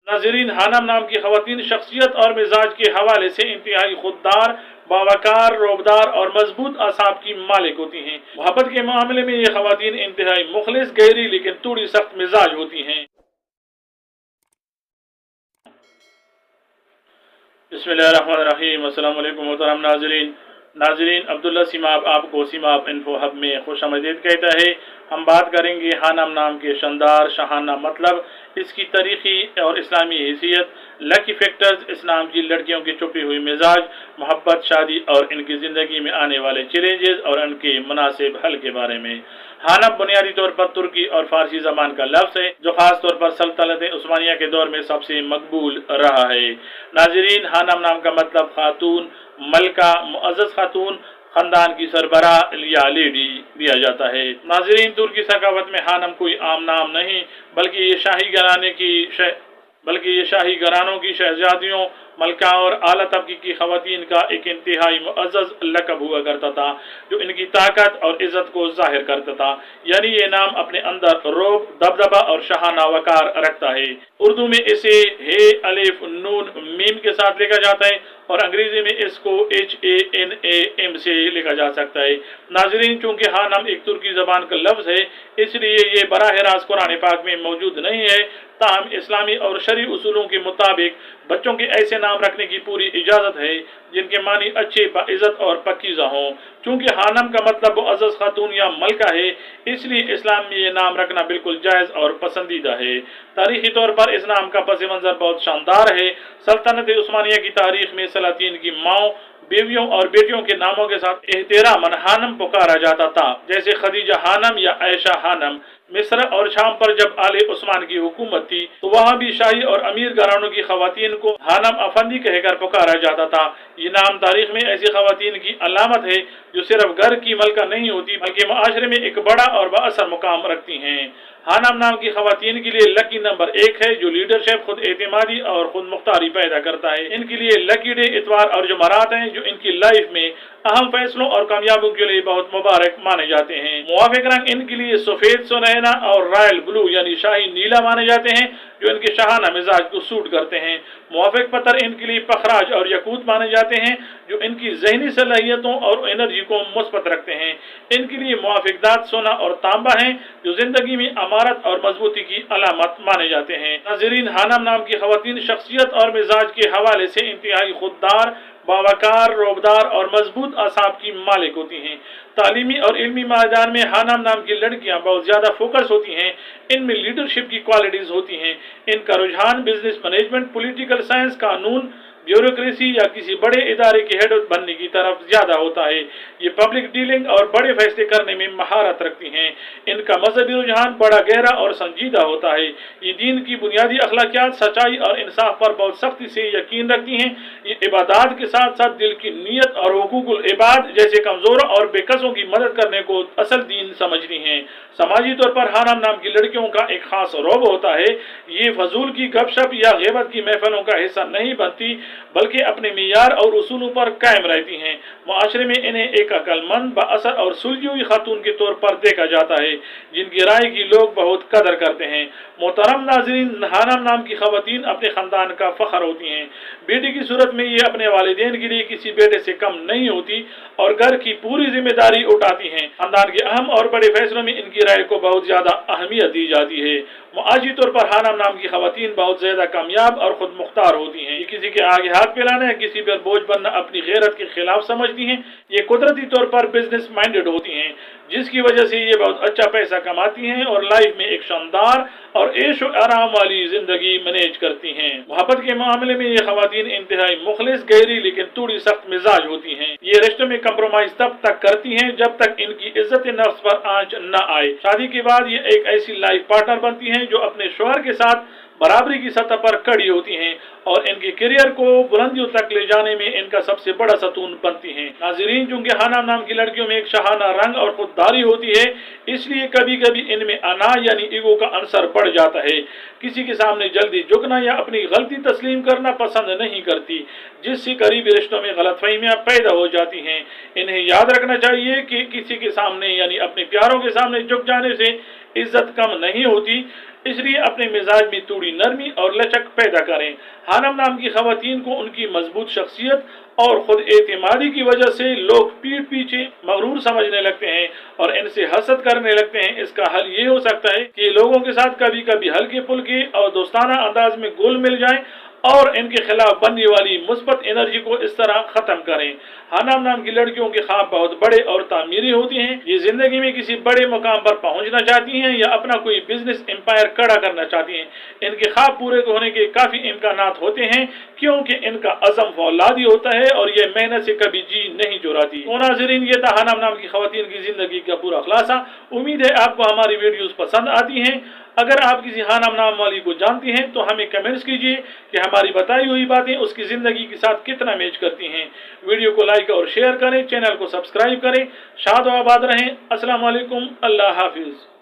नाज़रीन, हानम नाम की ख़वातीन शख्सियत और मिजाज के हवाले से इंतहाई खुददार, बावकार, रोबदार और मजबूत असाब की मालिक होती हैं। मोहब्बत के मामले में ये ख़वातीन इंतहाई मुखलिस, गहरी लेकिन थोड़ी सख्त मिजाज होती हैं। बिस्मिल्लाहिर्रहमानिर्रहीम। अस्सलाम वालेकुम मोहतरम नाज़रीन, अब्दुल्ला सिमाब आपको सिमाब इन्फो हब में खुशामदीद कहता है। हम बात करेंगे हानम नाम के शानदार शाहाना मतलब, इसकी तारीखी और इस्लामी हैसियत, लकी फैक्टर्स, इस नाम की लड़कियों की छुपी हुई मिजाज, मोहब्बत, शादी और इनकी ज़िंदगी में आने वाले चैलेंजेस और उनके मुनासिब हल के बारे में। हानम बुनियादी तौर पर तुर्की और फारसी ज़बान का लफ्ज़ है जो ख़ास तौर पर सल्तनत उस्मानिया के दौर में सबसे मकबूल रहा है। नाज़रीन, हानम नाम का मतलब खातून, मलका, मुअज़्ज़ज़ खातून, खानदान की सरबराह या लेडी दिया जाता है। नाज़रीन, तुर्की सकावत में हानम कोई आम नाम नहीं, बल्कि ये शाही घरानों की शहजादियों, मलका और आला तबकी की ख़वातीन का एक इंतहाई मुअज़्ज़ज़ लक़ब हुआ करता था जो इनकी ताकत और इज़्ज़त को ज़ाहिर करता था। यानी ये नाम अपने अंदर रोब, दबदबा और शाहाना वकार रखता है। उर्दू में इसे हे, अलिफ, नून, मीम के साथ लिखा जाता है और अंग्रेजी में इसको HANAM से लिखा जा सकता है। नाज़रीन, चूँकि हानम एक तुर्की ज़बान का लफ्ज़ है, इसलिए ये बराह रास्त कुरान पाक में मौजूद नहीं है। ताहम इस्लामी और शरई उसूलों के मुताबिक बच्चों के ऐसे नाम रखने की पूरी इजाज़त है जिनके मानी अच्छे, बाइज़्ज़त और पकीज़ा हों। चूँकि हानम का मतलब मुअज़्ज़ज़ खातून या मलका है, इसलिए इस्लाम में ये नाम रखना बिल्कुल जायज़ और पसंदीदा है। तारीख़ी तौर पर इस नाम का पस मंज़र बहुत शानदार है। सल्तनत उस्मानिया की तारीख़ में सलातीन की माओ, बेवियों और बेटियों के नामों के साथ एहतरामन हानम पुकारा जाता था, जैसे खदीजा हानम या आयशा हानम। मिस्र और शाम पर जब आले उस्मान की हुकूमत थी तो वहाँ भी शाही और अमीर घरानों की खवातीन को हानम अफंदी कहकर पुकारा जाता था। ये नाम तारीख में ऐसी खवातीन की अलामत है जो सिर्फ घर की मलका नहीं होती बल्कि माशरे में एक बड़ा और बाअसर मुकाम रखती हैं। हानम नाम की खवातीन के लिए लकी नंबर 1 है जो लीडरशिप, खुद एतमादी और खुद मुख्तारी पैदा करता है। इनके लिए लकी डे, इतवार और जुमरात हैं जो इनकी लाइफ में अहम फैसलों और कामयाबियों के लिए बहुत मुबारक माने जाते हैं। मुवाफिक रंग इनके लिए सफ़ेद, सुनहरा और रॉयल ब्लू यानी शाही नीला माने जाते हैं जो इनके शाहाना मिजाज को सूट करते हैं। मुवाफिक पत्थर इनके लिए पखराज और यकूत माने जाते हैं जो इनकी ज़हनी सलाहियतों और एनर्जी को मुस्बत रखते हैं। इनके लिए मुवाफिक दात सोना और तांबा हैं जो जिंदगी में अमारत और मजबूती की अलामत माने जाते हैं। नाज़रीन, हानम नाम की ख़वातीन शख्सियत और मिजाज के हवाले से इंतहाई खुददार, बावकार, रोबदार और मजबूत असाब की मालिक होती हैं। तालीमी और इल्मी मैदान में हानम नाम की लड़कियां बहुत ज़्यादा फोकस होती हैं। इनमें लीडरशिप की क्वालिटीज़ होती हैं। इनका रुझान बिजनेस मैनेजमेंट, पॉलिटिकल साइंस, कानून, ब्यूरोक्रेसी या किसी बड़े इदारे के हेड बनने की तरफ ज़्यादा होता है। ये पब्लिक डीलिंग और बड़े फैसले करने में महारत रखती हैं। इनका मजहबी रुझान बड़ा गहरा और संजीदा होता है। ये दीन की बुनियादी अखलाकियात, सच्चाई और इंसाफ पर बहुत सख्ती से यकीन रखती हैं। ये इबादत के साथ साथ दिल की नीयत और हुकूकुल इबाद जैसे कमज़ोरों और बेकसों की मदद करने को असल दीन समझती हैं। समाजी तौर पर हानम नाम की लड़कियों का एक खास रौब होता है। ये फजूल की गपशप या ग़ीबत की महफिलों का हिस्सा नहीं बनती बल्कि अपने मियार और उसूलों पर कायम रहती हैं। माशरे में इन्हें एक अक्लमंद, बाअसर और सुलझी हुई खातून के तौर पर देखा जाता है जिनकी राय की लोग बहुत कदर करते हैं। मोहतरम नाज़रीन, हानम नाम की खवातीन अपने ख़ानदान का फ़ख्र होती हैं। बेटी की सूरत में ये अपने वालिदैन के लिए किसी बेटे से कम नहीं होती और घर की पूरी जिम्मेदारी उठाती हैं। खानदान के अहम और बड़े फैसलों में इनकी राय को बहुत ज़्यादा अहमियत दी जाती है। मुआशी तौर पर हानम नाम की खवातीन बहुत ज़्यादा कामयाब और खुद मुख्तार होती हैं। ये किसी के आगे हाथ फैलाना या किसी पर बोझ बनना अपनी गैरत के खिलाफ समझती हैं। ये कुदरती तौर पर बिजनेस माइंडेड होती हैं जिसकी वजह से ये बहुत अच्छा पैसा कमाती हैं और लाइफ में एक शानदार और ऐश और आराम वाली जिंदगी मैनेज करती हैं। मोहब्बत के मामले में ये खवातीन इंतहाई मुखलिस, गहरी लेकिन थोड़ी सख्त मिजाज होती हैं। ये रिश्ते में कंप्रोमाइज तब तक करती हैं जब तक इनकी इज्जत नफ्स पर आंच न आए। शादी के बाद ये एक ऐसी लाइफ पार्टनर बनती हैं जो अपने शौहर के साथ बराबरी की सतह पर खड़ी होती हैं और इनके करियर को बुलंदियों तक ले जाने में इनका सबसे बड़ा सतून बनती हैं। नाज़रीन, चूँकि हानम नाम की लड़कियों में एक शाहाना रंग और खुददारी होती है, इसलिए कभी कभी इनमें अना यानी ईगो का अंसर बढ़ जाता है। किसी के सामने जल्दी झुकना या अपनी गलती तस्लीम करना पसंद नहीं करती, जिससे करीबी रिश्तों में गलतफहमियां पैदा हो जाती हैं। इन्हें याद रखना चाहिए कि किसी के सामने यानी अपने प्यारों के सामने झुक जाने से इज्जत कम नहीं होती, इसलिए अपने मिजाज में थोड़ी नरमी और लचक पैदा करें। हानम नाम की खवातीन को उनकी मजबूत शख्सियत और खुद एतमादी की वजह से लोग पीठ पीछे मगरूर समझने लगते हैं और इनसे हसद करने लगते हैं। इसका हल ये हो सकता है कि लोगों के साथ कभी कभी हल्के फुल्के और दोस्ताना अंदाज में घुल मिल जाएं और इनके खिलाफ बनने वाली मुस्बत एनर्जी को इस तरह खत्म करें। हानम नाम की लड़कियों के ख्वाब बहुत बड़े और तामीरी होते हैं। ये जिंदगी में किसी बड़े मुकाम पर पहुंचना चाहती हैं या अपना कोई बिजनेस एम्पायर खड़ा करना चाहती हैं। इनके ख्वाब पूरे होने के काफी इम्कानात होते हैं क्योंकि इनका अज़म फौलादी होता है और ये मेहनत से कभी जी नहीं चुराती। तो नाज़रीन, ये था हानम नाम की खवातीन की जिंदगी का पूरा खुलासा। उम्मीद है आपको हमारी वीडियोस पसंद आती हैं। अगर आप किसी हानम नाम वाली को जानती हैं तो हमें कमेंट्स कीजिए कि हमारी बताई हुई बातें उसकी ज़िंदगी के साथ कितना मैच करती हैं। वीडियो को लाइक और शेयर करें, चैनल को सब्सक्राइब करें। शाद व आबाद रहें। अस्सलाम वालेकुम, अल्लाह हाफिज़।